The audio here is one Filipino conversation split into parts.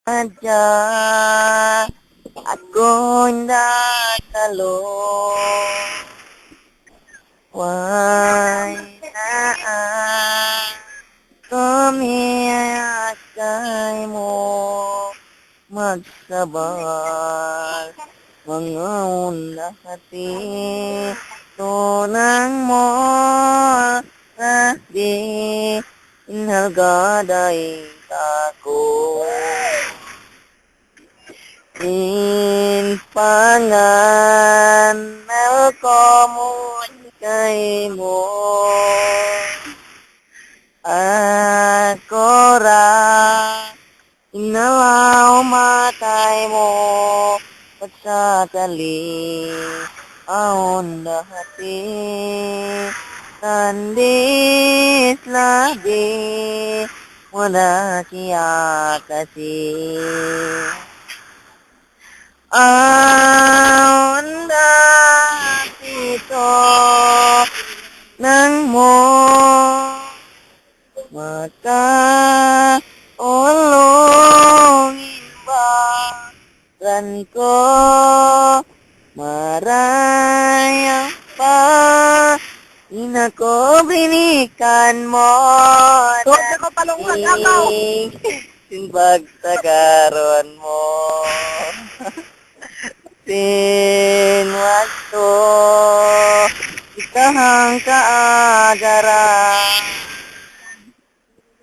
aja ako'y nakalong why kumiyakay mo magsabay mga unahati tunang mo di inhalgaday ako in panganal ko mo kay mo ako ra inalaw matay mo pagsakali aon lahati tandis lagi wala siya kasi aon dapito nang mo maka ulungin bagan ko maraya pa ina ko binikan mo sin pagtagaron mo sin waktu ikahang kaagaran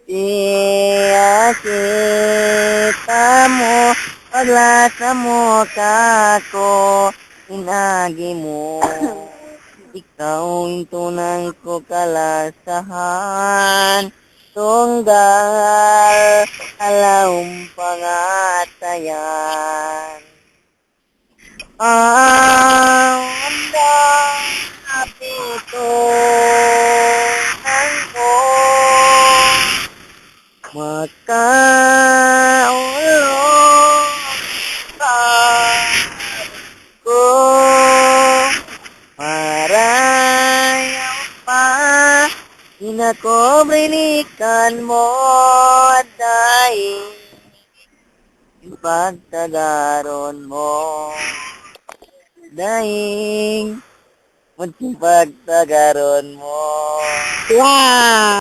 iya kita mo paglasa mo kako inagi mo ikaw yung tunang ko kalasahan tunggal alaum pangatayan anda apito nangko makaulong ka ko marayaw pa inakobrini mo dahil yung pagtagaron mo dahil yung pagtagaron mo wow